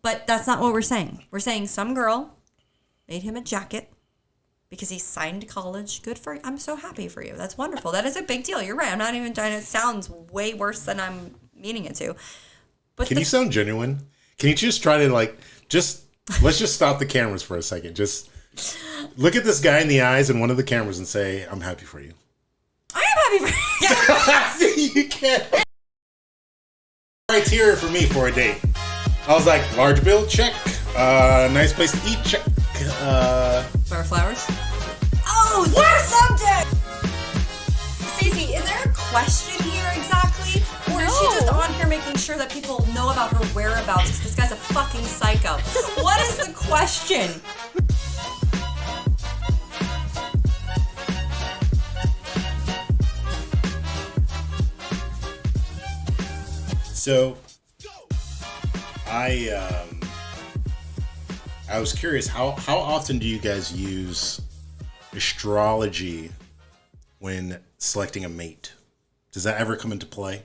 But that's not what we're saying. We're saying some girl made him a jacket because he signed college. Good for you. I'm so happy for you. That's wonderful. That is a big deal. You're right. I'm not even trying to. It sounds way worse than I'm meaning it to. But Can you sound genuine? Can you just try to let's just stop the cameras for a second. Just look at this guy in the eyes in one of the cameras and say, I'm happy for you. I am happy for you. See, you can't. Criteria for me for a date. I was like, large bill, check. Nice place to eat, check. Flowers? Oh, what subject? Stacey, is there a question here exactly? Or is she just on here making sure that people know about her whereabouts? Because this guy's a fucking psycho. What is the question? So, I was curious, how often do you guys use astrology when selecting a mate? Does that ever come into play?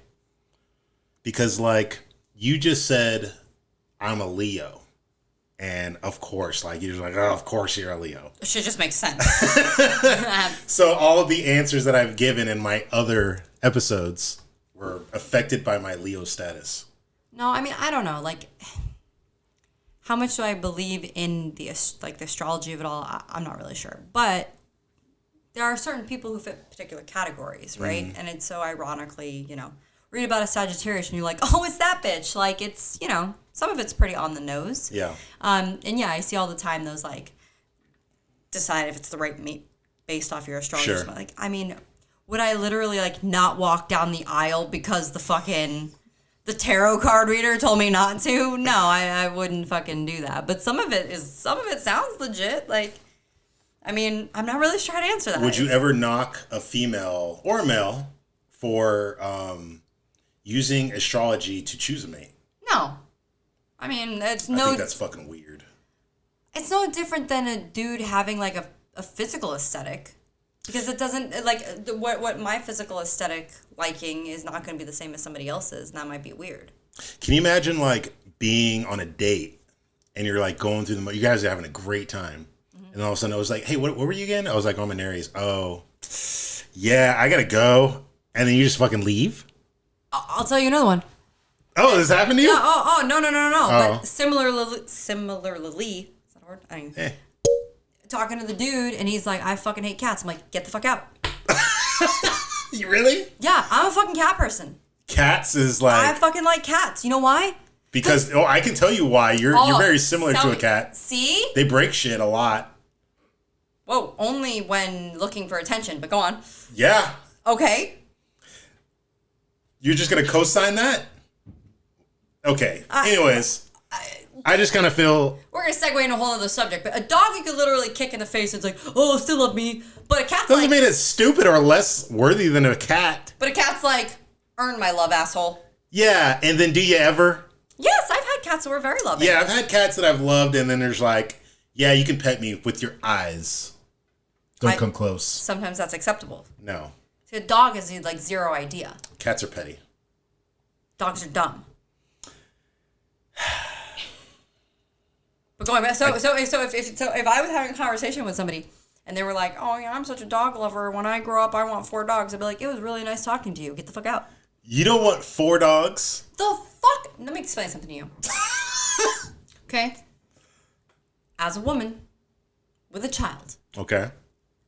Because, like, you just said, I'm a Leo. And, of course, like, you're just like, oh, of course you're a Leo. It should just make sense. So all of the answers that I've given in my other episodes were affected by my Leo status. No, I mean, I don't know. Like, how much do I believe in the astrology of it all? I'm not really sure. But there are certain people who fit particular categories, right? Mm-hmm. And it's so ironically, read about a Sagittarius and you're like, oh, it's that bitch. Like, it's, some of it's pretty on the nose. Yeah. And yeah, I see all the time those, like, decide if it's the right mate based off your astrology. Sure. Like, I mean, would I literally, like, not walk down the aisle because the tarot card reader told me not to? No, I wouldn't fucking do that. But some of it sounds legit. Like, I mean, I'm not really sure how to answer that. Would you ever knock a female or a male for using astrology to choose a mate? No. I mean, I think that's fucking weird. It's no different than a dude having, like, a physical aesthetic. Because it doesn't, like, what my physical aesthetic liking is not going to be the same as somebody else's, and that might be weird. Can you imagine, like, being on a date, and you're, like, going through you guys are having a great time, and all of a sudden I was like, hey, what were you again? I was like, I'm an Aries. Oh, yeah, I gotta go. And then you just fucking leave? I'll tell you another one. Oh, this happened to you? Yeah, no. Oh. But similarly, is that a word? I mean, talking to the dude, and he's like, I fucking hate cats. I'm like, get the fuck out. You really? Yeah, I'm a fucking cat person. Cats is like... I fucking like cats. You know why? Because, I can tell you why. You're very similar to a cat. See? They break shit a lot. Whoa, only when looking for attention, but go on. Yeah. Okay. You're just going to co-sign that? Okay. Anyways, I just kind of feel... We're going to segue into a whole other subject, but a dog you could literally kick in the face. It's like, oh, still love me. But a cat's doesn't mean it's stupid or less worthy than a cat. But a cat's like, earn my love, asshole. Yeah, and then do you ever? Yes, I've had cats that were very loving. Yeah, I've had cats that I've loved, and then there's like, yeah, you can pet me with your eyes. Don't come close. Sometimes that's acceptable. No. See, a dog has like zero idea. Cats are petty. Dogs are dumb. But going back, so if I was having a conversation with somebody and they were like, "Oh yeah, I'm such a dog lover. When I grow up, I want 4 dogs," I'd be like, "It was really nice talking to you. Get the fuck out." You don't want 4 dogs? The fuck? Let me explain something to you. Okay. As a woman with a child. Okay. I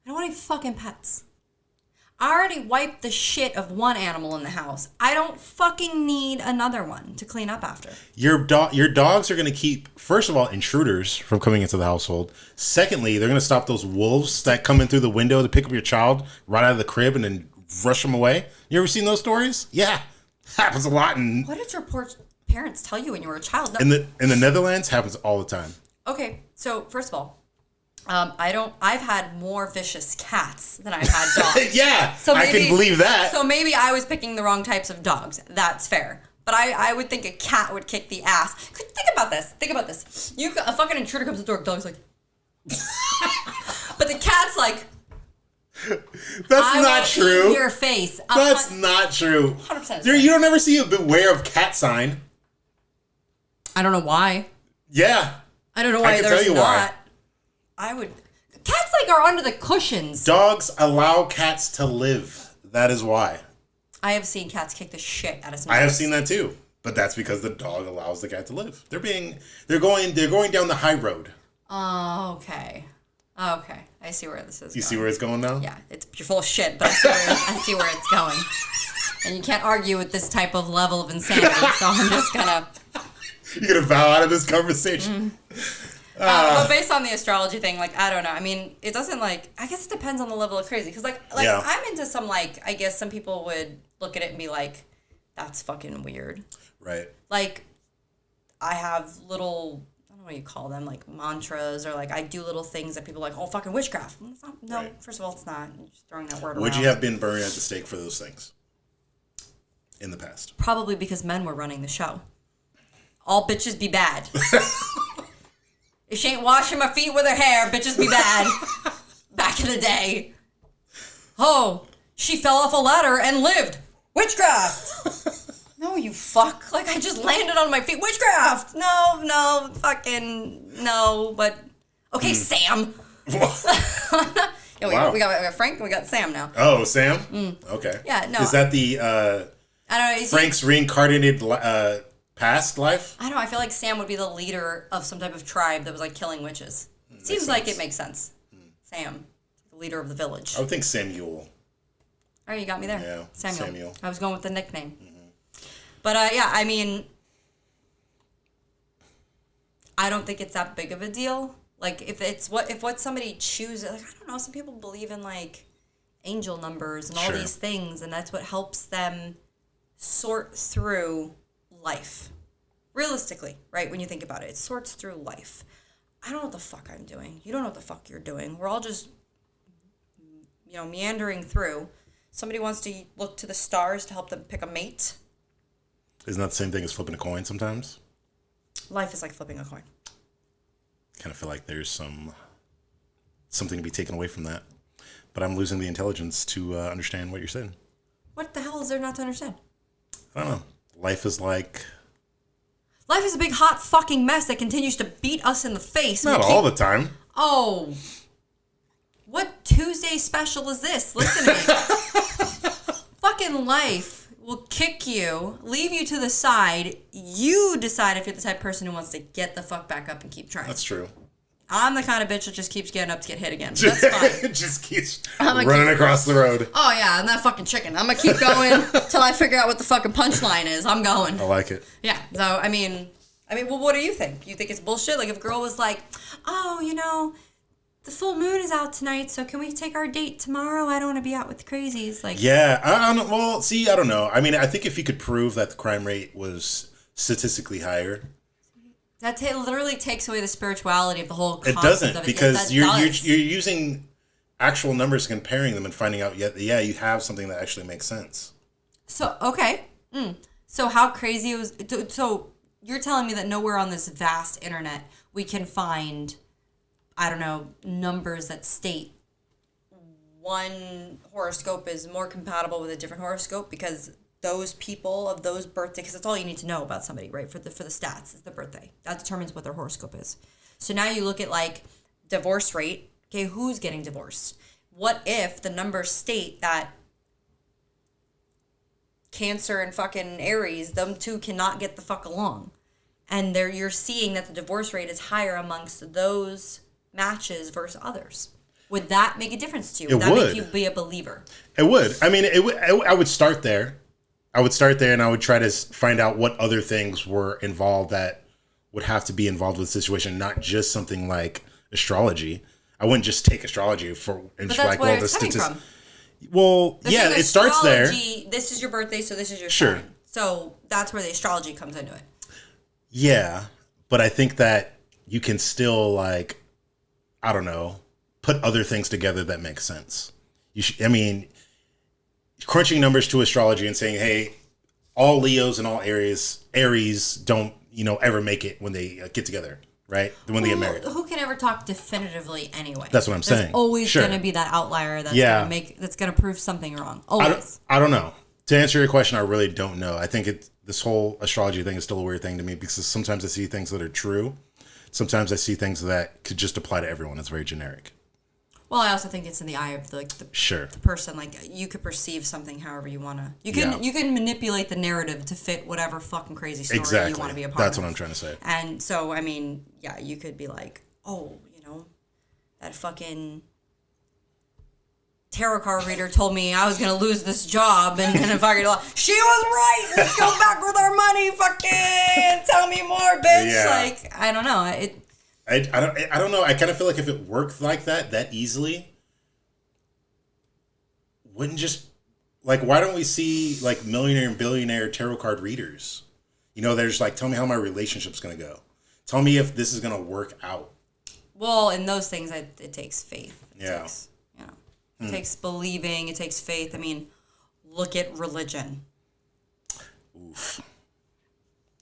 don't want any fucking pets. I already wiped the shit of one animal in the house. I don't fucking need another one to clean up after. Your dogs are going to keep, first of all, intruders from coming into the household. Secondly, they're going to stop those wolves that come in through the window to pick up your child right out of the crib and then rush them away. You ever seen those stories? Yeah. Happens a lot. What did your poor parents tell you when you were a child? No. In the Netherlands, happens all the time. Okay, so first of all, I've had more vicious cats than I've had dogs. Yeah, so maybe, I can believe that. So maybe I was picking the wrong types of dogs. That's fair. But I would think a cat would kick the ass. Think about this. A fucking intruder comes to the door, the dog's like... But the cat's like... That's not true. In your face. That's not true. 100%. You don't ever see a beware of cat sign. I don't know why. Yeah. I don't know why I can there's tell you not. why. I would. Cats like are under the cushions. Dogs allow cats to live. That is why. I have seen cats kick the shit out of some I have dogs. seen that too. But that's because the dog allows the cat to live. They're going down the high road. Oh, okay. Okay. I see where this is You going. see where it's going now? Yeah, you're full of shit, but I see where it's going. And you can't argue with this type of level of insanity, so I'm just gonna... You're gonna bow out of this conversation. But based on the astrology thing, like, I don't know. I mean, it doesn't, like... I guess it depends on the level of crazy. Because, like Yeah. I'm into some, like... I guess some people would look at it and be like, that's fucking weird. Right. Like, I have little... I don't know what you call them, like mantras, or like I do little things that people are like, oh, fucking witchcraft. It's not, no, Right. First of all, it's not. You're just throwing that word around. Would you have been burned at the stake for those things in the past? Probably because men were running the show. All bitches be bad. If she ain't washing my feet with her hair, bitches be bad. Back in the day. Oh, she fell off a ladder and lived. Witchcraft. No, you fuck. Like, I just landed on my feet. Witchcraft. No, fucking no. But, okay, Sam. Yeah, Wow. we got Frank and we got Sam now. Oh, Sam? Okay. Yeah, no. Is that the I don't know. Frank's reincarnated past life? I don't know. I feel like Sam would be the leader of some type of tribe that was like killing witches. Seems like it makes sense. Sam, the leader of the village. I would think Samuel. Oh, you got me there. Yeah, Samuel. I was going with the nickname. But yeah, I mean, I don't think it's that big of a deal. Like if what somebody chooses, like I don't know, some people believe in like angel numbers and all Sure. these things, and that's what helps them sort through life. Realistically, right? When you think about it, it sorts through life. I don't know what the fuck I'm doing. You don't know what the fuck you're doing. We're all just, meandering through. Somebody wants to look to the stars to help them pick a mate. Isn't that the same thing as flipping a coin sometimes? Life is like flipping a coin. Kind of feel like there's something to be taken away from that. But I'm losing the intelligence to understand what you're saying. What the hell is there not to understand? I don't know. Life is like... Life is a big hot fucking mess that continues to beat us in the face. Not all the time. Oh. What Tuesday special is this? Listen to me. Fucking life will kick you, leave you to the side. You decide if you're the type of person who wants to get the fuck back up and keep trying. That's true. I'm the kind of bitch that just keeps getting up to get hit again. That's fine. Just keeps running across the road. Oh, yeah, I'm that fucking chicken. I'm going to keep going till I figure out what the fucking punchline is. I'm going. I like it. Yeah, so, I mean, well, what do you think? You think it's bullshit? Like, if a girl was like, oh, the full moon is out tonight, so can we take our date tomorrow? I don't want to be out with the crazies. Like, Yeah, I don't know. Well, see, I don't know. I mean, I think if you could prove that the crime rate was statistically higher... that literally takes away the spirituality of the whole concept It doesn't, of it. because you're using actual numbers, comparing them, and finding out, yeah, you have something that actually makes sense. So, okay. So how crazy it was... So you're telling me that nowhere on this vast internet we can find... I don't know, numbers that state one horoscope is more compatible with a different horoscope because those people of those birthdays, because that's all you need to know about somebody, right? For the stats, is the birthday. That determines what their horoscope is. So now you look at like divorce rate. Okay, who's getting divorced? What if the numbers state that Cancer and fucking Aries, them two cannot get the fuck along? And you're seeing that the divorce rate is higher amongst those matches versus others. Would that make a difference to you? Would that make you be a believer? It would. I mean, I would start there. I would start there, and I would try to find out what other things were involved that would have to be involved with the situation, not just something like astrology. I wouldn't just take astrology and but just that's like, where well, it's coming from. Well, yeah, it starts there. This is your birthday, so this is your Sure. sign. So that's where the astrology comes into it. Yeah, but I think that you can still, like, I don't know, put other things together that make sense. Crunching numbers to astrology and saying, hey, all Leos and all Aries don't, ever make it when they get together, right? When they get married. Who can ever talk definitively anyway? That's what I'm saying. There's always going to be that outlier that's going to prove something wrong. Always. I don't know. To answer your question, I really don't know. I think this whole astrology thing is still a weird thing to me because sometimes I see things that are true, sometimes I see things that could just apply to everyone. It's very generic. Well, I also think it's in the eye of the person. Like, you could perceive something however you want to. You can manipulate the narrative to fit whatever fucking crazy story you want to be a part of. That's what I'm trying to say. And so, I mean, yeah, you could be like, oh, that fucking tarot card reader told me I was going to lose this job, and then fucking she was right. Let's go back with our money. Fucking tell me more, bitch. Yeah. Like, I don't know. I don't know. I kind of feel like if it worked like that easily, wouldn't just like, why don't we see like millionaire and billionaire tarot card readers? There's like, tell me how my relationship's going to go. Tell me if this is going to work out. Well, in those things, it takes faith. It takes believing. It takes faith. I mean, look at religion. Oof.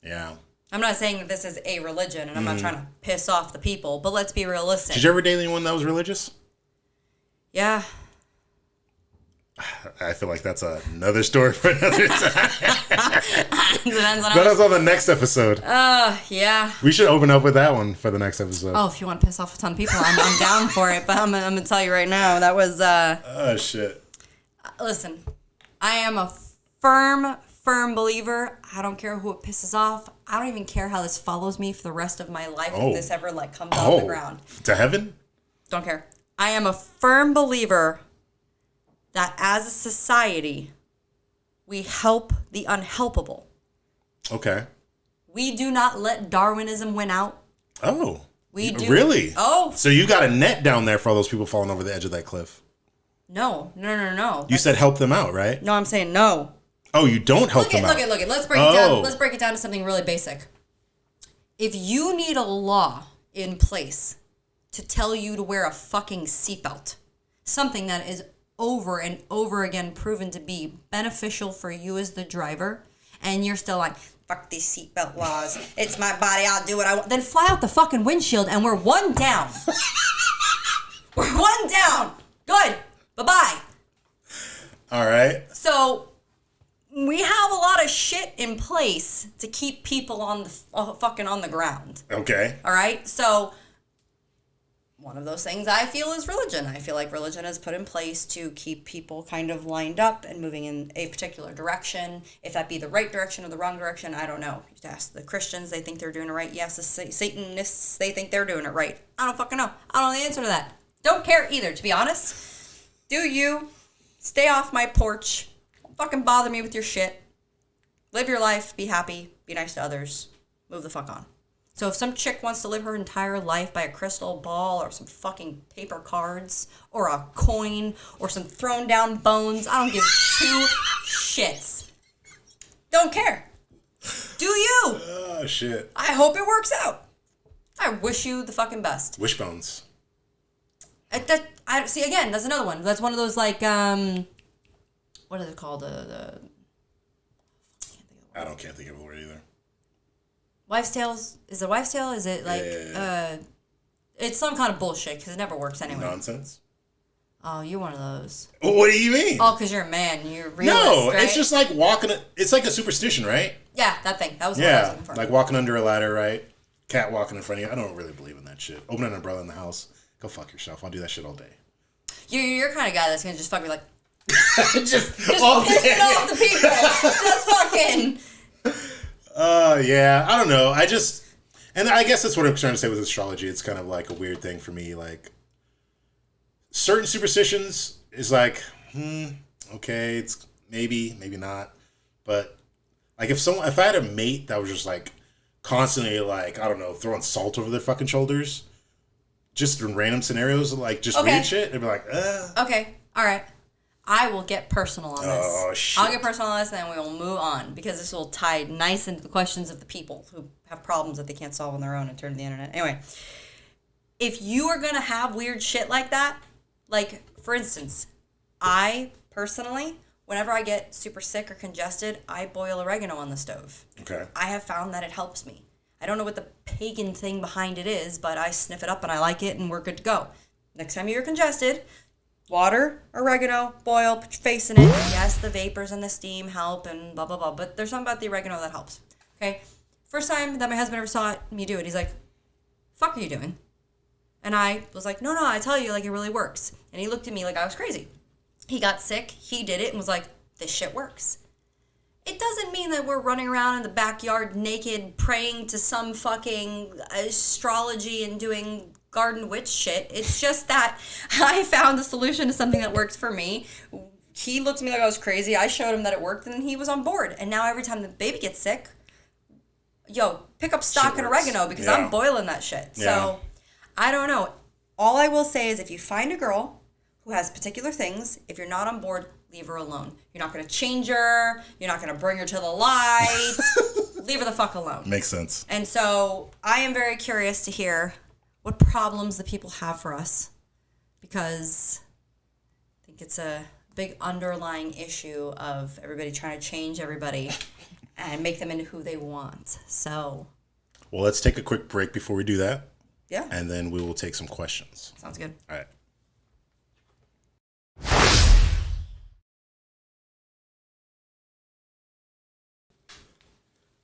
Yeah. I'm not saying that this is a religion, and I'm not trying to piss off the people, but let's be realistic. Did you ever date anyone that was religious? Yeah. I feel like that's another story for another time. That's on the next episode. Yeah. We should open up with that one for the next episode. Oh, if you want to piss off a ton of people, I'm down for it. But I'm gonna tell you right now, that was. Oh shit. Listen, I am a firm believer. I don't care who it pisses off. I don't even care how this follows me for the rest of my life if this ever comes off the ground. To heaven? Don't care. I am a firm believer that as a society, we help the unhelpable. Okay. We do not let Darwinism win out. Oh. We do. Really? Oh. So you got a net down there for all those people falling over the edge of that cliff? No. You said help them out, right? No, I'm saying no. Oh, you don't help them out. Look it. Let's break it down. Let's break it down to something really basic. If you need a law in place to tell you to wear a fucking seatbelt, something that is over and over again proven to be beneficial for you as the driver, and you're still like, fuck these seatbelt laws, it's my body, I'll do what I want, then fly out the fucking windshield and we're one down. We're one down. Good. Bye-bye. All right. So we have a lot of shit in place to keep people on the fucking on the ground. Okay. All right. So one of those things I feel is religion. I feel like religion is put in place to keep people kind of lined up and moving in a particular direction. If that be the right direction or the wrong direction, I don't know. You ask the Christians, they think they're doing it right. Yes, the Satanists, they think they're doing it right. I don't fucking know. I don't know the answer to that. Don't care either, to be honest. Do you. Stay off my porch. Don't fucking bother me with your shit. Live your life. Be happy. Be nice to others. Move the fuck on. So if some chick wants to live her entire life by a crystal ball or some fucking paper cards or a coin or some thrown down bones, I don't give two shits. Don't care. Do you? Oh, shit. I hope it works out. I wish you the fucking best. Wishbones. See, again, that's another one. That's one of those, like, what is it called? Can't think of a word either. Wives' tales? Is it wives' tale? Is it like, it's some kind of bullshit because it never works anyway. Nonsense. Oh, you're one of those. What do you mean? Oh, because you're a man. You're a realist, No, right? it's just like it's like a superstition, right? Yeah, that thing. That was what I was looking for. Like walking under a ladder, right? Cat walking in front of you. I don't really believe in that shit. Open an umbrella in the house. Go fuck yourself. I'll do that shit all day. You're kind of guy that's going to just fucking like... just all pissing off the people. Just fucking... Yeah, I don't know. And I guess that's what I'm trying to say with astrology. It's kind of like a weird thing for me. Like, certain superstitions is like, okay, it's maybe not. But like if I had a mate that was just like constantly like, I don't know, throwing salt over their fucking shoulders, just in random scenarios, like just weird shit, they'd be like, Okay, all right. I will get personal on this. Oh, shit. I'll get personal on this, and then we will move on, because this will tie nice into the questions of the people who have problems that they can't solve on their own and turn to the internet. Anyway, if you are going to have weird shit like that, like, for instance, I, personally, whenever I get super sick or congested, I boil oregano on the stove. Okay. I have found that it helps me. I don't know what the pagan thing behind it is, but I sniff it up and I like it, and we're good to go. Next time you're congested... water, oregano, boil, put your face in it. Yes, the vapors and the steam help and blah, blah, blah. But there's something about the oregano that helps. Okay? First time that my husband ever saw me do it, he's like, fuck are you doing? And I was like, no, I tell you, like, it really works. And he looked at me like I was crazy. He got sick, he did it, and was like, this shit works. It doesn't mean that we're running around in the backyard naked, praying to some fucking astrology and doing garden witch shit. It's just that I found the solution to something that worked for me. He looked at me like I was crazy. I showed him that it worked, and he was on board. And now every time the baby gets sick, yo, pick up stock and oregano because I'm boiling that shit. Yeah. So, I don't know. All I will say is if you find a girl who has particular things, if you're not on board, leave her alone. You're not going to change her. You're not going to bring her to the light. Leave her the fuck alone. Makes sense. And so I am very curious to hear what problems the people have for us, because I think it's a big underlying issue of everybody trying to change everybody and make them into who they want. So, well, let's take a quick break before we do that. Yeah. And then we will take some questions. Sounds good. All right.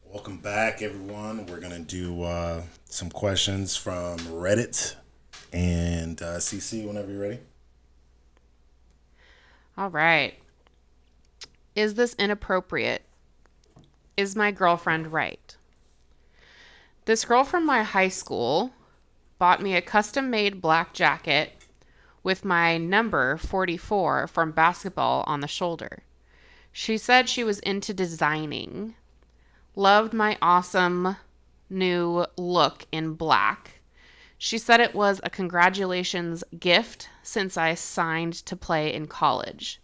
Welcome back, everyone. We're going to do some questions from Reddit. And CC, whenever you're ready. All right. Is this inappropriate? Is my girlfriend right? This girl from my high school bought me a custom-made black jacket with my number 44 from basketball on the shoulder. She said she was into designing, loved my awesome new look in black. She said it was a congratulations gift since I signed to play in college.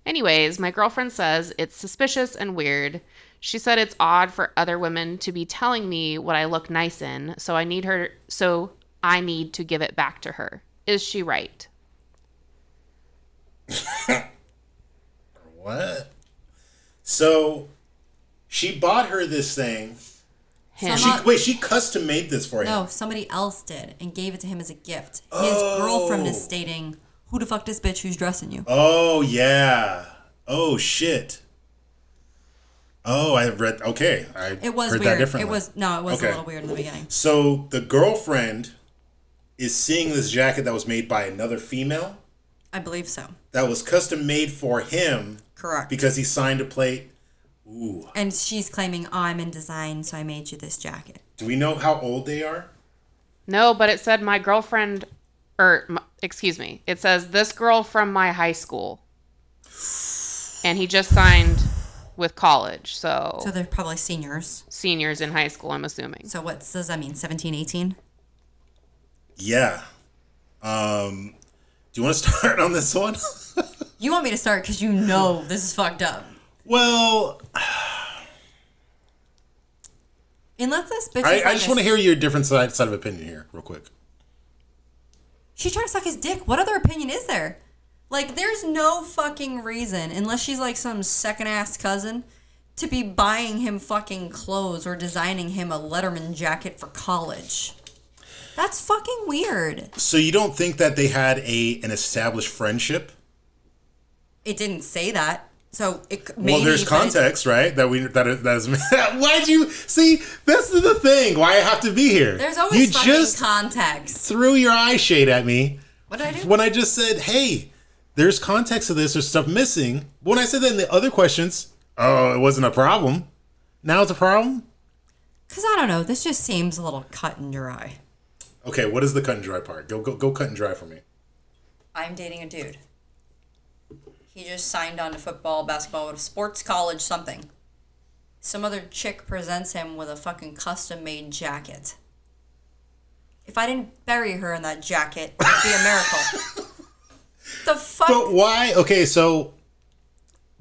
Anyways, my girlfriend says it's suspicious and weird. She said it's odd for other women to be telling me what I look nice in, so I need to give it back to her. Is she right? What? So she bought her this thing. She custom made this for him. No, somebody else did and gave it to him as a gift. His girlfriend is stating, "Who the fuck this bitch who's dressing you?" Oh yeah. Oh shit. Oh, I read. Okay, it was heard weird. That differently. It was a little weird in the beginning. So the girlfriend is seeing this jacket that was made by another female. I believe so. That was custom made for him. Correct. Because he signed a plate. Ooh. And she's claiming, I'm in design, so I made you this jacket. Do we know how old they are? No, but it said my girlfriend, it says this girl from my high school. And he just signed with college, so... So they're probably seniors. Seniors in high school, I'm assuming. So what does that mean, 17, 18? Yeah. Do you want to start on this one? You want me to start because you know this is fucked up. Well, unless this bitch I just want to hear your different side of opinion here, real quick. She tried to suck his dick. What other opinion is there? Like, there's no fucking reason, unless she's like some second-ass cousin, to be buying him fucking clothes or designing him a Letterman jacket for college. That's fucking weird. So you don't think that they had an established friendship? It didn't say that. So it maybe. Well, there's context, right? That is. Why'd you see? This is the thing. Why I have to be here? There's always fucking context. Threw your eye shade at me. What did I do? When I just said, "Hey, there's context to this. There's stuff missing." When I said that in the other questions, oh, it wasn't a problem. Now it's a problem. Because I don't know. This just seems a little cut and dry. Okay, what is the cut and dry part? Go cut and dry for me. I'm dating a dude. He just signed on to football, basketball, sports college, something. Some other chick presents him with a fucking custom-made jacket. If I didn't bury her in that jacket, it'd be a miracle. The fuck? But why? Okay, so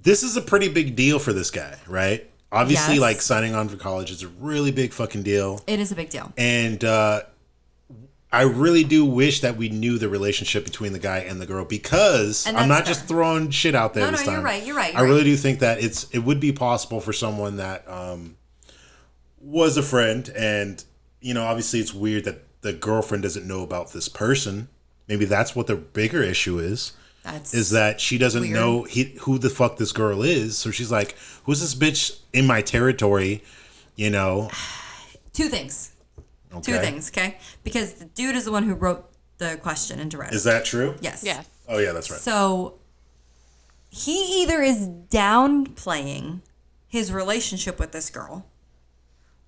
this is a pretty big deal for this guy, right? Obviously, yes. Like signing on for college is a really big fucking deal. It is a big deal. And I really do wish that we knew the relationship between the guy and the girl, because I'm not just throwing shit out there this time. You're right. I really do think that it would be possible for someone that was a friend, and obviously it's weird that the girlfriend doesn't know about this person. Maybe that's what the bigger issue is. Is that she doesn't weird. Know who the fuck this girl is. So she's like, who's this bitch in my territory? Two things. Okay. Two things, okay? Because the dude is the one who wrote the question into Reddit. Is that true? Yes. Yes. Oh, yeah, that's right. So he either is downplaying his relationship with this girl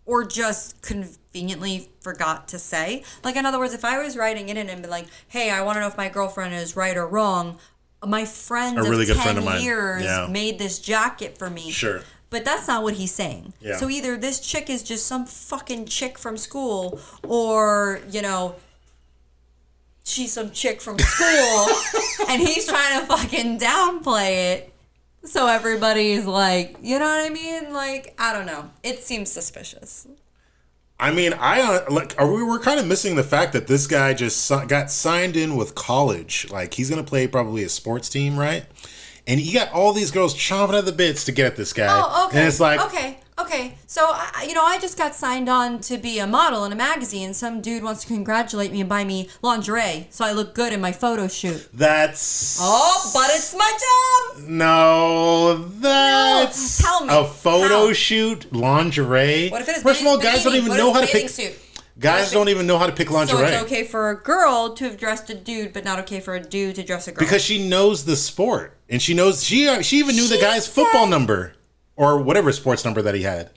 or just conveniently forgot to say. Like, in other words, if I was writing in it and be like, hey, I want to know if my girlfriend is right or wrong, my friend A really of good 10 friend of mine. years Yeah. made this jacket for me. Sure. But that's not what he's saying. Yeah. So either this chick is just some fucking chick from school or, you know, she's some chick from school and he's trying to fucking downplay it. So everybody's like, you know what I mean? Like, I don't know. It seems suspicious. I mean, we're kind of missing the fact that this guy just got signed in with college. Like, he's going to play probably a sports team, right? And you got all these girls chomping at the bits to get at this guy. Oh, okay. And it's like, okay. So, I just got signed on to be a model in a magazine. Some dude wants to congratulate me and buy me lingerie so I look good in my photo shoot. that's... Oh, but it's my job. No, that's... Tell me. A photo How? shoot, lingerie. What if it is First of all, guys don't even know how to pick... Suit? Guys don't even know how to pick lingerie. So it's okay for a girl to have dressed a dude, but not okay for a dude to dress a girl. Because she knows the sport. And she knows... She even knew the She guy's said- football number. Or whatever sports number that he had.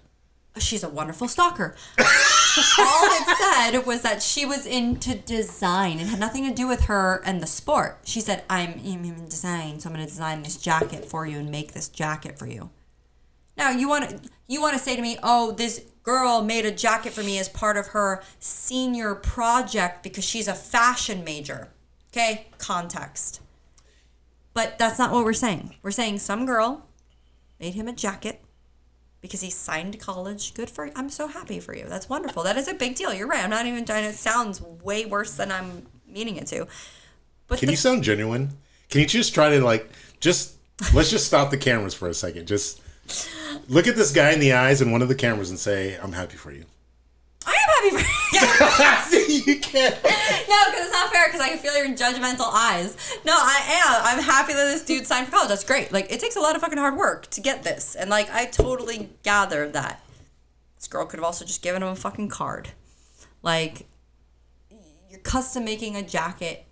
She's a wonderful stalker. All it said was that she was into design. It had nothing to do with her and the sport. She said, I'm in design, so I'm going to design this jacket for you and make this jacket for you. Now, you want to say to me, oh, this girl made a jacket for me as part of her senior project because she's a fashion major. Okay? Context. But that's not what we're saying. We're saying some girl made him a jacket because he signed college. Good for you. I'm so happy for you. That's wonderful. That is a big deal. You're right. I'm not even trying to. It sounds way worse than I'm meaning it to. But Can you sound genuine? Can you just try to let's just stop the cameras for a second. Just look at this guy in the eyes in one of the cameras and say, I'm happy for you. I am happy for you. You can't. No, because it's not fair because I can feel your judgmental eyes. No, I am. I'm happy that this dude signed for college. That's great. Like, it takes a lot of fucking hard work to get this. And, like, I totally gathered that. This girl could have also just given him a fucking card. Like, you're custom making a jacket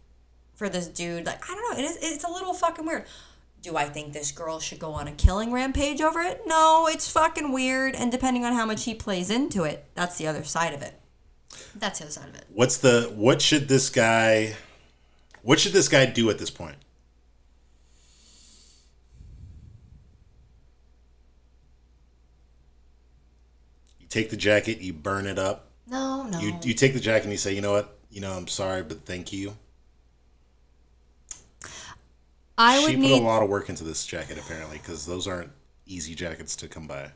for this dude. Like, I don't know. It's a little fucking weird. Do I think this girl should go on a killing rampage over it? No, it's fucking weird. And depending on how much he plays into it, that's the other side of it. That's the other side of it. What should this guy do at this point? You take the jacket, you burn it up. No. You take the jacket and you say, you know what? I'm sorry, but thank you. She put a lot of work into this jacket, apparently, because those aren't easy jackets to come by.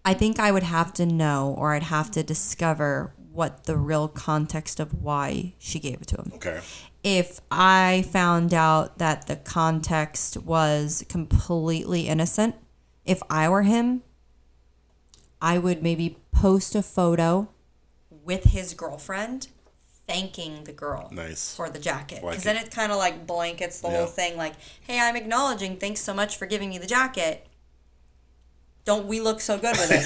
I think I would have to know, or I'd have to discover what the real context of why she gave it to him. Okay. If I found out that the context was completely innocent, if I were him, I would maybe post a photo with his girlfriend thanking the girl for the jacket. Because then it kind of like blankets the whole thing. Like, hey, I'm acknowledging. Thanks so much for giving me the jacket. Don't we look so good with it?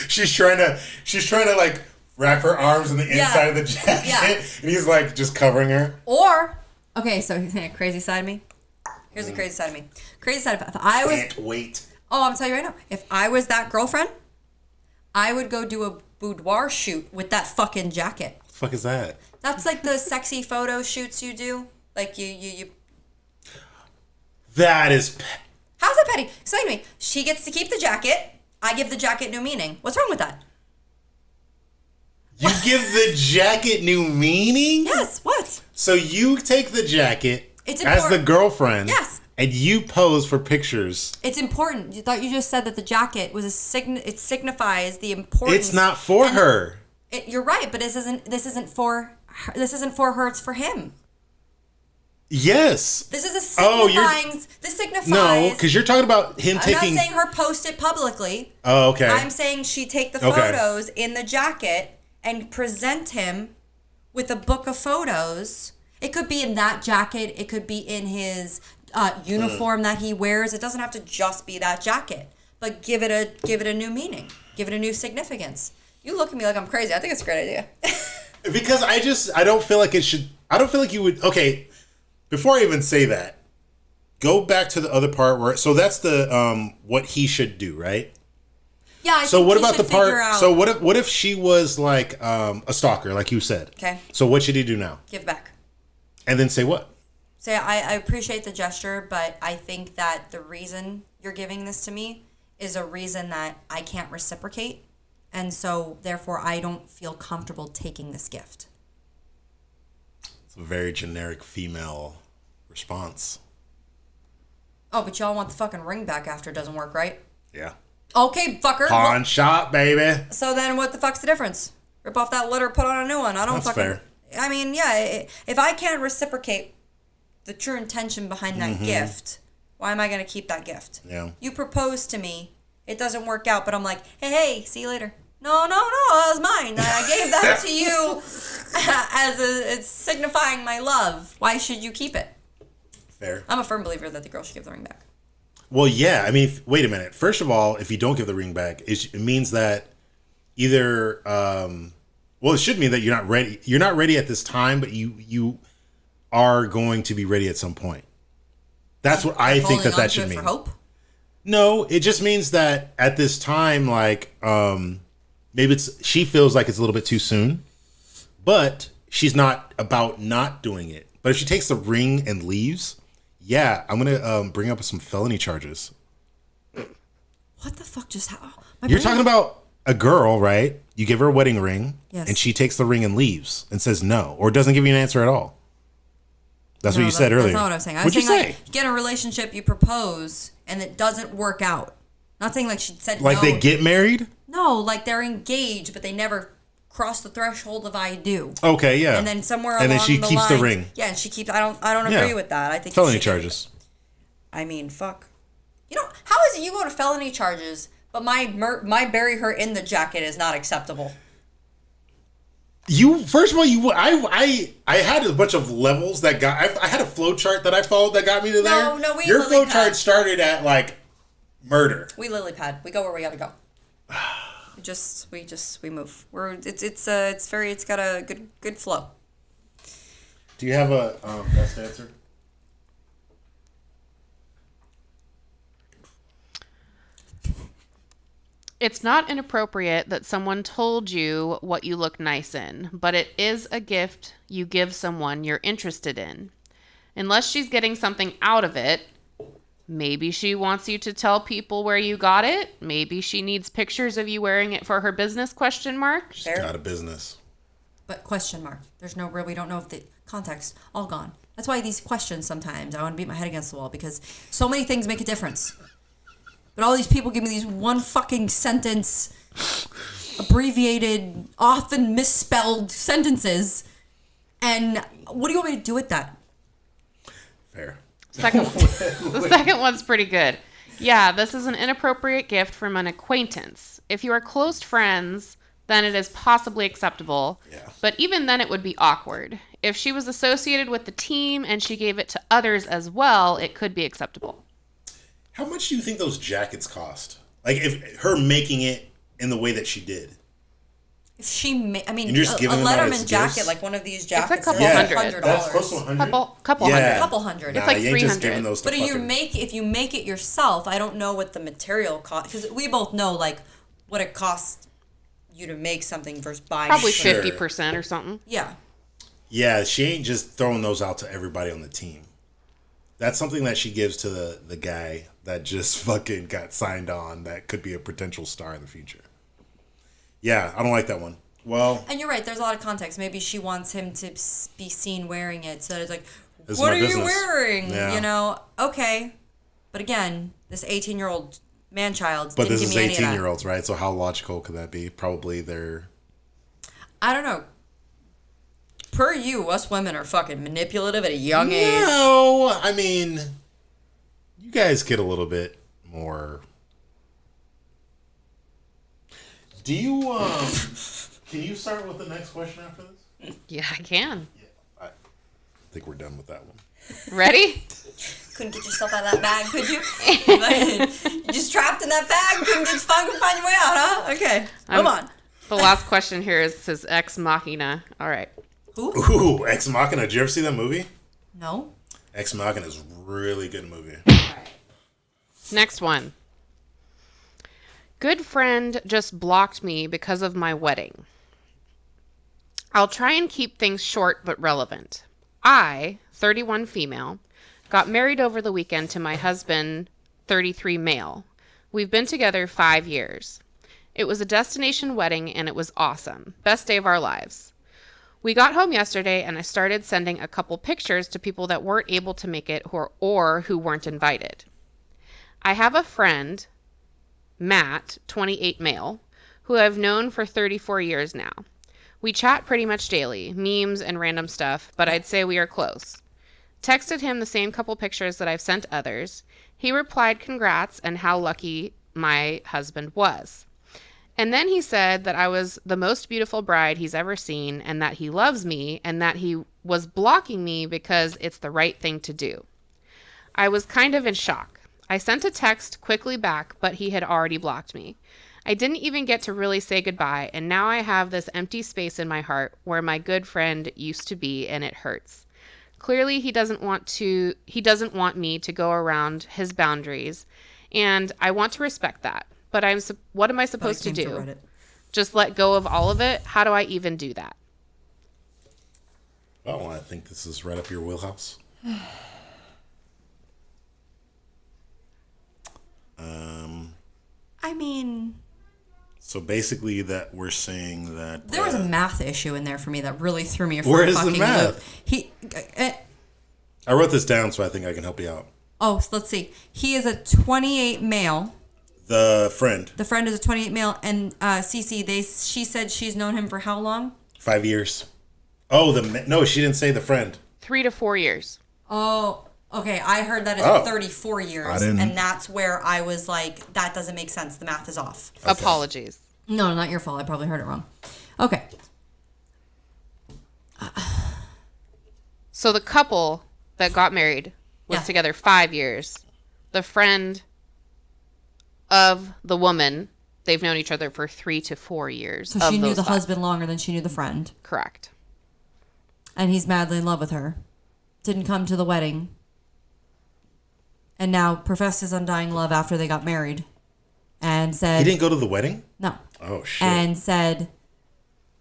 She's trying to like wrap her arms on the inside of the jacket, and he's like just covering her. Or, okay, so crazy side of me. Here's the crazy side of me. Crazy side of if I was. Can't wait. Oh, I'm telling you right now. If I was that girlfriend, I would go do a boudoir shoot with that fucking jacket. What the fuck is that? That's like the sexy photo shoots you do. Like you. That is. How's that petty? Explain to me. She gets to keep the jacket. I give the jacket new meaning. What's wrong with that? You give the jacket new meaning? Yes. What? So you take the jacket It's as the girlfriend. Yes. And you pose for pictures. It's important. You thought you just said that the jacket was it signifies the importance. It's not for her. You're right, but this isn't for her. This isn't for her. It's for him. Yes. This is a signifying. This signifies. No, because you're talking about him taking. I'm not saying her post it publicly. Oh, okay. I'm saying she take the photos in the jacket and present him with a book of photos. It could be in that jacket. It could be in his uniform that he wears. It doesn't have to just be that jacket. but give it a new meaning. Give it a new significance. You look at me like I'm crazy. I think it's a great idea. Because I don't feel like it should. I don't feel like you would. Okay, before I even say that, go back to the other part where. So that's the what he should do, right? Yeah. So what about the part? So what if she was like a stalker, like you said? Okay. So what should he do now? Give back. And then say what? Say I appreciate the gesture, but I think that the reason you're giving this to me is a reason that I can't reciprocate, and so therefore I don't feel comfortable taking this gift. It's a very generic female response. Oh, but y'all want the fucking ring back after it doesn't work, right? Yeah. Okay, fucker. Pawn shop, baby. So then what the fuck's the difference? Rip off that letter, put on a new one. I don't That's fucking... fair. I mean, yeah, if I can't reciprocate the true intention behind that gift, why am I going to keep that gift? Yeah. You propose to me, it doesn't work out, but I'm like, hey, see you later. No, that was mine. I gave that to you it's signifying my love. Why should you keep it? Fair. I'm a firm believer that the girl should give the ring back. Well, yeah. I mean, wait a minute. First of all, if you don't give the ring back, it means that either, well, it should mean that you're not ready. You're not ready at this time, but you are going to be ready at some point. That's what I think that should mean. For hope? No, it just means that at this time, like, maybe she feels like it's a little bit too soon, but she's not about not doing it. But if she takes the ring and leaves, yeah, I'm gonna bring up some felony charges. What the fuck just happened? You're talking about a girl, right? You give her a wedding ring, yes, and she takes the ring and leaves and says no, or doesn't give you an answer at all. That's what you said earlier. That's not what I was saying. What'd you say? Like, you get in a relationship, you propose, and it doesn't work out. Not saying like she said like no. they get married? No, like they're engaged, but they never cross the threshold of I do. Okay, yeah. And then somewhere along and then she the keeps lines, the ring. Yeah, and she keeps. I don't agree with that. I think felony charges. I mean, fuck. You know, how is it you go to felony charges, but my bury her in the jacket is not acceptable? You first of all, I had a bunch of levels that got. I had a flow chart that I followed that got me to there. No, your flow chart started at like murder. We lily pad. We go where we gotta go. We move. It's got a good flow. Do you have a best answer? It's not inappropriate that someone told you what you look nice in, but it is a gift you give someone you're interested in. Unless she's getting something out of it, maybe she wants you to tell people where you got it. Maybe she needs pictures of you wearing it for her business, ? She's got a business. But question mark. There's no real, we don't know if the context, all gone. That's why these questions sometimes, I want to beat my head against the wall because so many things make a difference. But all these people give me these one fucking sentence, abbreviated, often misspelled sentences. And what do you want me to do with that? Fair. The second one's pretty good. Yeah, this is an inappropriate gift from an acquaintance. If you are close friends, then it is possibly acceptable. Yeah. But even then it would be awkward. If she was associated with the team and she gave it to others as well, it could be acceptable. How much do you think those jackets cost? Like, if her making it in the way that she did. If she, a Letterman jacket, like one of these jackets, it's a couple $100. That's close to $100. Couple $100. Couple $100. It's like $300. But if you make it yourself, I don't know what the material cost, because we both know like what it costs you to make something versus buying. Probably something. 50% or something. Yeah. Yeah, she ain't just throwing those out to everybody on the team. That's something that she gives to the guy that just fucking got signed on that could be a potential star in the future. Yeah, I don't like that one. Well, and you're right. There's a lot of context. Maybe she wants him to be seen wearing it, so it's like, This what is are my you business. wearing? Yeah. You know, okay. But again, this 18-year-old man-child but didn't this give is me any of that. 18-year-olds, right? So how logical could that be? Probably they're... I don't know. Per you, us women are fucking manipulative at a young age. No, I mean, you guys get a little bit more... Do you, can you start with the next question after this? Yeah, I can. Yeah, I think we're done with that one. Ready? couldn't get yourself out of that bag, could you? You just trapped in that bag, couldn't find your way out, huh? Okay, come on. The last question here says Ex Machina. All right. Ooh, Ex Machina. Did you ever see that movie? No. Ex Machina is a really good movie. Next one. Good friend just blocked me because of my wedding. I'll try and keep things short but relevant. I, 31 female, got married over the weekend to my husband, 33 male. We've been together 5 years. It was a destination wedding and it was awesome. Best day of our lives. We got home yesterday and I started sending a couple pictures to people that weren't able to make it or who weren't invited. I have a friend, Matt, 28 male, who I've known for 34 years now. We chat pretty much daily, memes and random stuff, but I'd say we are close. Texted him the same couple pictures that I've sent others. He replied congrats and how lucky my husband was. And then he said that I was the most beautiful bride he's ever seen and that he loves me and that he was blocking me because it's the right thing to do. I was kind of in shock. I sent a text quickly back, but he had already blocked me. I didn't even get to really say goodbye, and now I have this empty space in my heart where my good friend used to be, and it hurts. Clearly, he doesn't want me to go around his boundaries, and I want to respect that. But what am I supposed to do? Just let go of all of it? How do I even do that? Oh, I think this is right up your wheelhouse. I mean, so basically, that we're saying that there was a math issue in there for me that really threw me for where a is fucking the math? loop. I wrote this down, so I think I can help you out. Oh, so let's see. He is a 28 male. The friend. The friend is a 28 male, and Cece, she said she's known him for how long? 5 years. Oh, no, she didn't say the friend. 3 to 4 years. Oh, okay. I heard that it's 34 years, and that's where I was like, that doesn't make sense. The math is off. Okay. Apologies. No, not your fault. I probably heard it wrong. Okay. So the couple that got married was together 5 years. The friend of the woman, they've known each other for 3 to 4 years. So she knew the husband longer than she knew the friend. Correct. And he's madly in love with her. Didn't come to the wedding. And now professed his undying love after they got married. And said... He didn't go to the wedding? No. Oh, shit. And said,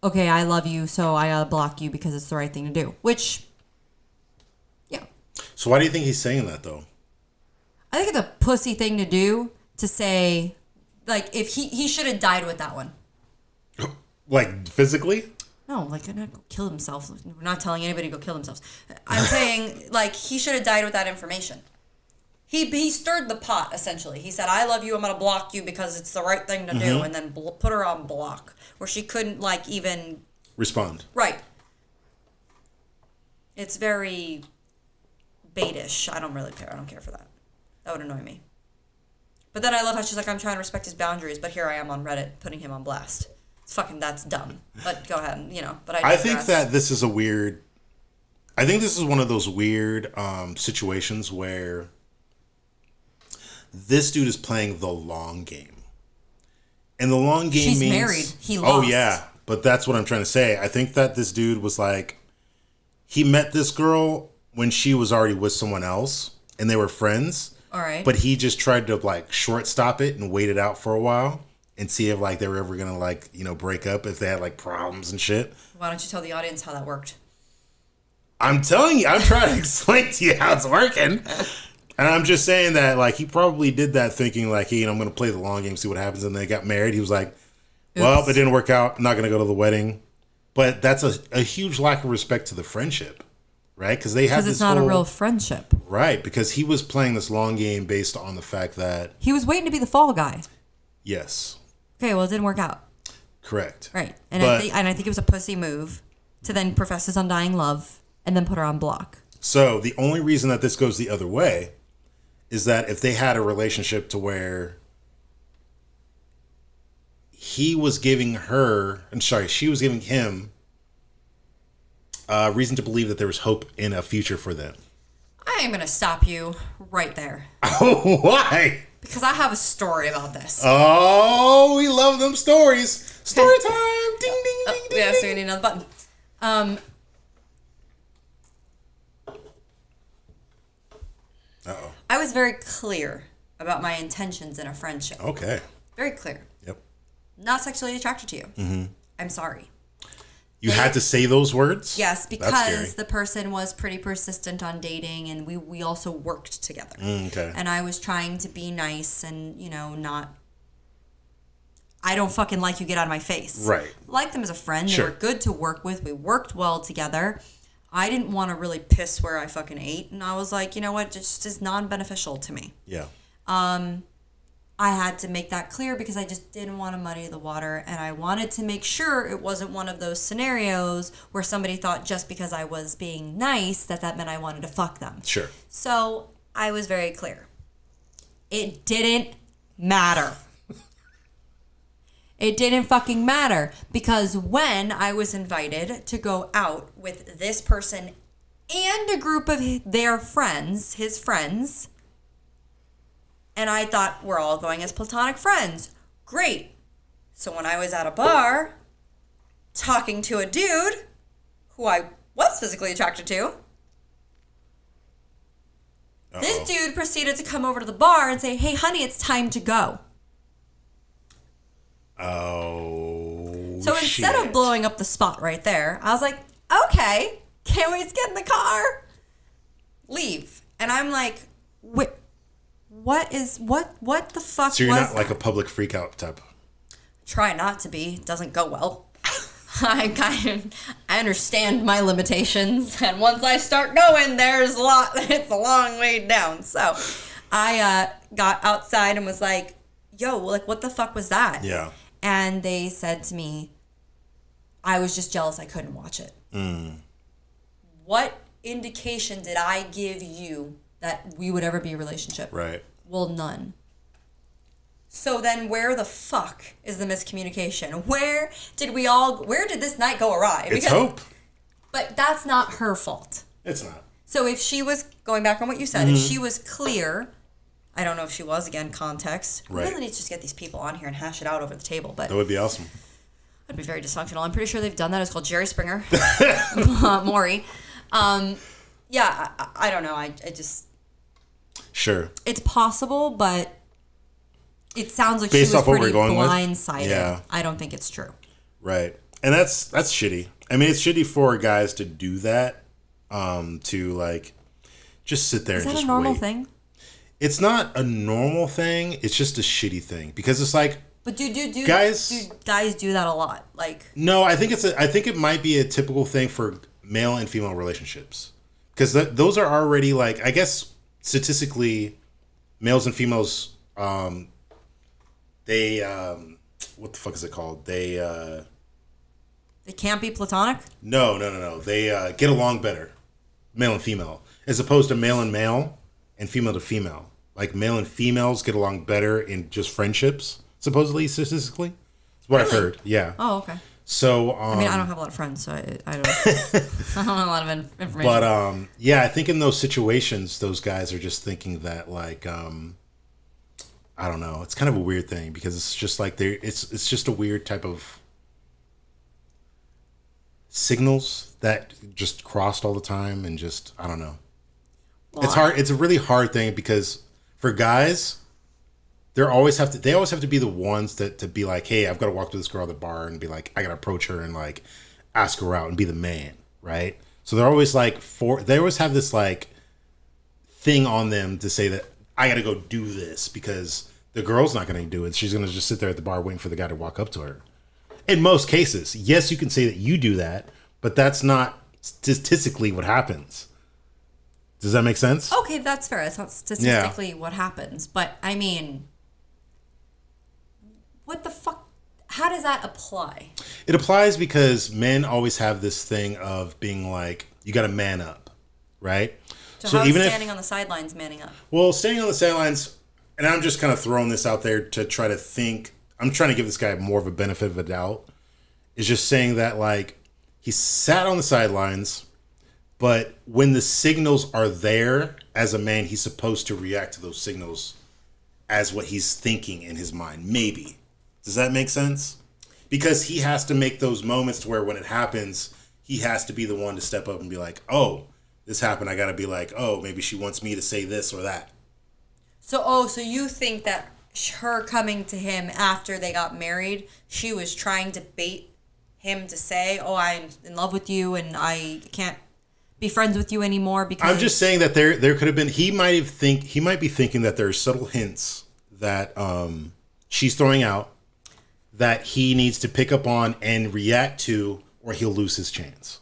okay, I love you, so I block you because it's the right thing to do. Which, yeah. So why do you think he's saying that, though? I think it's a pussy thing to do to say, like, if he should have died with that one. Like, physically? No, like, not go kill himself. We're not telling anybody to go kill themselves. I'm saying, like, he should have died with that information. He stirred the pot, essentially. He said, I love you, I'm going to block you because it's the right thing to do, and then put her on block, where she couldn't, like, even... respond. Right. It's very baitish. I don't really care. I don't care for that. That would annoy me. But then I love how she's like, I'm trying to respect his boundaries, but here I am on Reddit putting him on blast. It's fucking, that's dumb. But go ahead, but I think that this is I think this is one of those weird situations where this dude is playing the long game. And the long game She's means... married. He lost. Oh, yeah. But that's what I'm trying to say. I think that this dude was like... He met this girl when she was already with someone else, and they were friends. All right. But he just tried to, like, shortstop it and wait it out for a while and see if, like, they were ever going to, like, break up if they had, like, problems and shit. Why don't you tell the audience how that worked? I'm telling you. I'm trying to explain to you how it's working. And I'm just saying that, like, he probably did that thinking, like, hey, I'm going to play the long game, see what happens. And they got married. He was like, well, if it didn't work out, I'm not going to go to the wedding. But that's a huge lack of respect to the friendship, right? Because they have this it's not a real friendship. Right, because he was playing this long game based on the fact that... He was waiting to be the fall guy. Yes. Okay, well, it didn't work out. Correct. Right. And I think it was a pussy move to then profess his undying love and then put her on block. So the only reason that this goes the other way is that if they had a relationship to where she was giving him reason to believe that there was hope in a future for them. I am going to stop you right there. Oh, why? Because I have a story about this. Oh, we love them stories. Story time. Ding, ding, ding, ding. Yeah, so we need another button. Uh-oh. I was very clear about my intentions in a friendship. Okay. Very clear. Yep. Not sexually attracted to you. Mm-hmm. I'm sorry. You had to say those words? Yes, because the person was pretty persistent on dating, and we also worked together. Okay. And I was trying to be nice and, not... I don't fucking like you, get out of my face. Right. Like them as a friend. Sure. They were good to work with. We worked well together. I didn't want to really piss where I fucking ate. And I was like, you know what? It just is non-beneficial to me. Yeah. I had to make that clear because I just didn't want to muddy the water, and I wanted to make sure it wasn't one of those scenarios where somebody thought just because I was being nice that meant I wanted to fuck them. Sure. So I was very clear. It didn't matter. It didn't fucking matter because when I was invited to go out with this person and a group of their friends, his friends, and I thought, we're all going as platonic friends. Great. So when I was at a bar talking to a dude who I was physically attracted to, this dude proceeded to come over to the bar and say, hey, honey, it's time to go. Oh, So instead of blowing up the spot right there, I was like, okay, can't wait to get in the car. Leave. And I'm like, what the fuck So you're was not like that? a public freak out type. Try not to be. It doesn't go well. I understand my limitations, and once I start going, there's a lot. It's a long way down. So I got outside and was like, yo, like, what the fuck was that? Yeah. And they said to me, I was just jealous I couldn't watch it. What indication did I give you that we would ever be a relationship? Right. Well, none. So then where the fuck is the miscommunication? Where did this night go awry? It's hope. But that's not her fault. It's not. So if she was, going back on what you said, if she was clear, I don't know if she was, again, context. Right. We really need to just get these people on here and hash it out over the table. But That would be awesome. I'd be very dysfunctional. I'm pretty sure they've done that. It's called Jerry Springer. Maury. Yeah, I don't know. I just... Sure. It's possible, but it sounds like Based she was off what pretty we're going with? blindsided. Yeah. I don't think it's true. Right. And that's shitty. I mean, it's shitty for guys to do that, to like just sit there Is and that just a normal wait. thing? It's not a normal thing. It's just a shitty thing because it's like, But do guys do that a lot? Like, no, I think it might be a typical thing for male and female relationships because those are already like, I guess statistically, males and females, they what the fuck is it called? They can't be platonic? No. They get along better, male and female, as opposed to male and male and female to female. Like male and females get along better in just friendships, supposedly statistically. That's what I've heard. Yeah. Oh, okay. So I mean, I don't have a lot of friends, so I don't I don't have a lot of information. But yeah, I think in those situations, those guys are just thinking that like I don't know. It's kind of a weird thing because it's just like it's just a weird type of signals that just crossed all the time and just I don't know. Well, it's hard. It's a really hard thing because for guys, they always have to be the ones to be like, hey, I've got to walk to this girl at the bar and be like, I got to approach her and like ask her out and be the man, right? So they're always like they always have this like thing on them to say that I got to go do this because the girl's not going to do it. She's going to just sit there at the bar waiting for the guy to walk up to her. In most cases, yes, you can say that you do that, but that's not statistically what happens. Does that make sense? Okay, that's fair. That's not statistically what happens. But, I mean, what the fuck? How does that apply? It applies because men always have this thing of being like, you got to man up, right? So how is standing on the sidelines manning up? Well, standing on the sidelines, and I'm just kind of throwing this out there to try to think, I'm trying to give this guy more of a benefit of a doubt, is just saying that, like, he sat on the sidelines, But when the signals are there, as a man, he's supposed to react to those signals as what he's thinking in his mind. Maybe. Does that make sense? Because he has to make those moments to where when it happens, he has to be the one to step up and be like, oh, this happened. I got to be like, oh, maybe she wants me to say this or that. So you think that her coming to him after they got married, she was trying to bait him to say, oh, I'm in love with you and I can't be friends with you anymore because... I'm just saying that there could have been... He might be thinking that there are subtle hints that she's throwing out that he needs to pick up on and react to, or he'll lose his chance.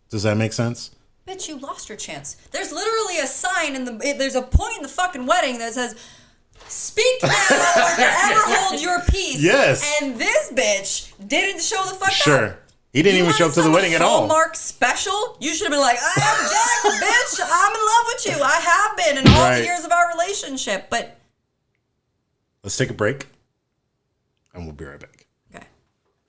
Does that make sense? Bitch, you lost your chance. There's literally a sign there's a point in the fucking wedding that says, speak now or forever hold your peace. Yes. And this bitch didn't show the fuck up. Sure. He didn't even show up to the wedding at all. Hallmark special? You should have been like, I am Jack, bitch. I'm in love with you. I have been in all the years of our relationship. But let's take a break, and we'll be right back. Okay.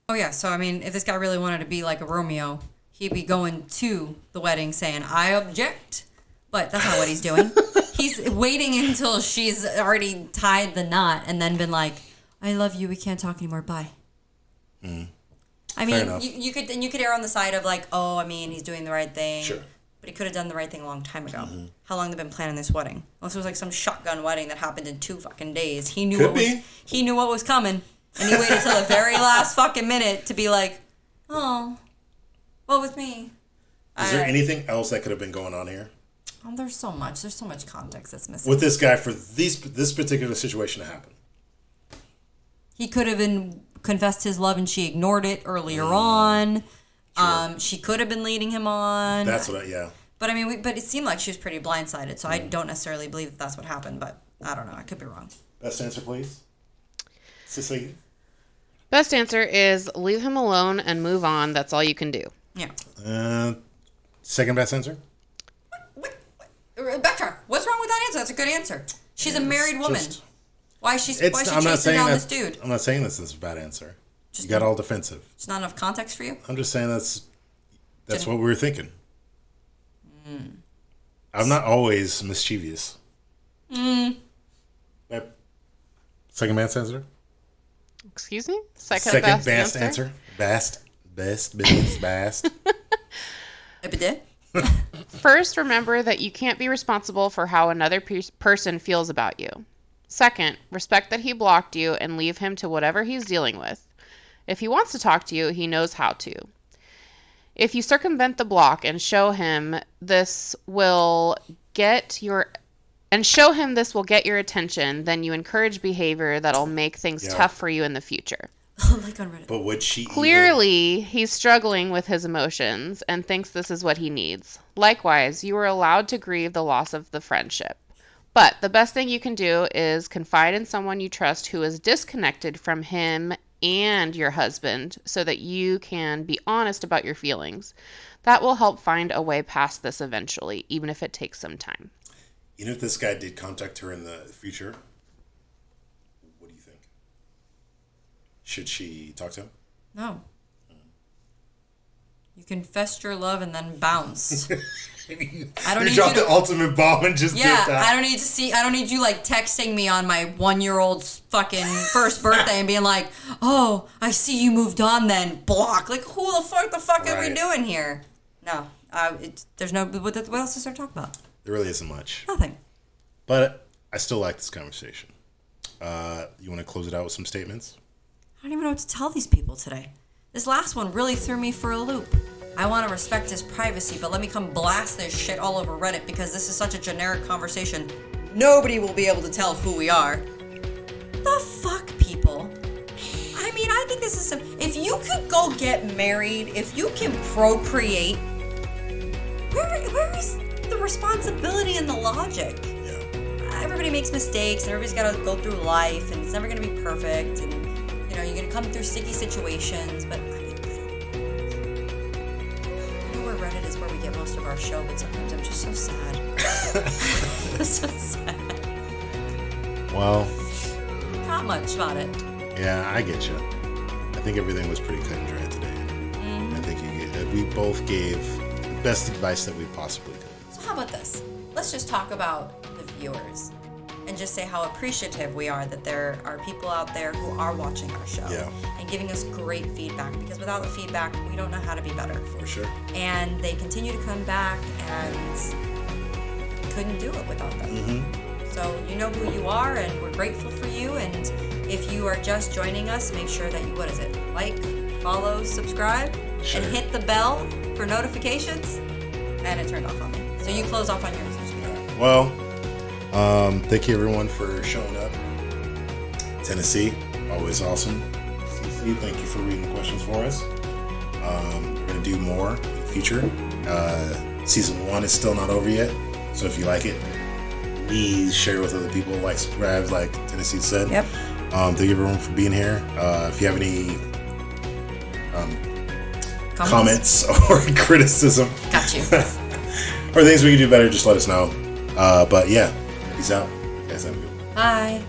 Oh, yeah. So, I mean, if this guy really wanted to be like a Romeo, he'd be going to the wedding saying, I object. But that's not what he's doing. He's waiting until she's already tied the knot and then been like, I love you. We can't talk anymore. Bye. Mm. I mean, you could err on the side of like, oh, I mean, he's doing the right thing. Sure. But he could have done the right thing a long time ago. Mm-hmm. How long have they been planning this wedding? Unless it was like some shotgun wedding that happened in 2 fucking days. He knew he knew what was coming, and he waited till the very last fucking minute to be like, oh, what with me? Is there anything else that could have been going on here? Oh, there's so much. There's so much context that's missing. With this guy for this particular situation to happen. He could have confessed his love and she ignored it earlier on. Sure. She could have been leading him on. That's what yeah. But I mean, but it seemed like she was pretty blindsided, so I don't necessarily believe that that's what happened, but I don't know. I could be wrong. Best answer, please. Cecily? Best answer is leave him alone and move on. That's all you can do. Yeah. Second best answer? Backtrack. What's wrong with that answer? That's a good answer. She's a married woman. Why is she chasing down this dude? I'm not saying this is a bad answer. You got all defensive. It's not enough context for you? I'm just saying that's what we were thinking. Mm. I'm not always mischievous. Second best answer? Excuse me? Second best answer? Best. First, remember that you can't be responsible for how another person feels about you. Second, respect that he blocked you and leave him to whatever he's dealing with. If he wants to talk to you, he knows how to. If you circumvent the block and show him this will get your attention, then you encourage behavior that'll make things tough for you in the future. Like on Reddit. But would she Clearly, he's struggling with his emotions and thinks this is what he needs. Likewise, you are allowed to grieve the loss of the friendship. But the best thing you can do is confide in someone you trust who is disconnected from him and your husband so that you can be honest about your feelings. That will help find a way past this eventually, even if it takes some time. Even if this guy did contact her in the future, what do you think? Should she talk to him? No. You confessed your love and then bounced. I don't need you dropped the ultimate bomb and just dipped out. I don't need you like texting me on my 1-year-old's fucking first birthday and being like, oh, I see you moved on then. Block. Like, who the fuck are we doing here? No. There's no, what else is there to talk about? There really isn't much. Nothing. But I still like this conversation. You want to close it out with some statements? I don't even know what to tell these people today. This last one really threw me for a loop. I want to respect his privacy, but let me come blast this shit all over Reddit because this is such a generic conversation. Nobody will be able to tell who we are. The fuck, people? I mean, I think this is some... If you could go get married, if you can procreate, where is the responsibility and the logic? Yeah. Everybody makes mistakes, and everybody's got to go through life, and it's never going to be perfect, and, you know, you're going to come through sticky situations, but... Reddit is where we get most of our show, but sometimes I'm just so sad. So sad. Well, not much about it. Yeah, I get you. I think everything was pretty cut and dry today. Mm-hmm. I think we both gave the best advice that we possibly could. So how about this? Let's just talk about the viewers and just say how appreciative we are that there are people out there who are watching our show and giving us great feedback, because without the feedback, we don't know how to be better. For sure. And they continue to come back, and couldn't do it without them. Mm-hmm. So you know who you are, and we're grateful for you. And if you are just joining us, make sure that you, like, follow, subscribe, and hit the bell for notifications. And it turned off on me. So you close off on yours. Well, thank you everyone for showing up. Tennessee, always awesome. CC, thank you for reading the questions for us. We're going to do more in the future. Season 1 is still not over yet. So if you like it, please share with other people, like, subscribe, like Tennessee said. Yep. Thank you everyone for being here. If you have any comments or criticism, got you. or things we can do better, just let us know. But yeah, peace out. You guys have a good one. Bye.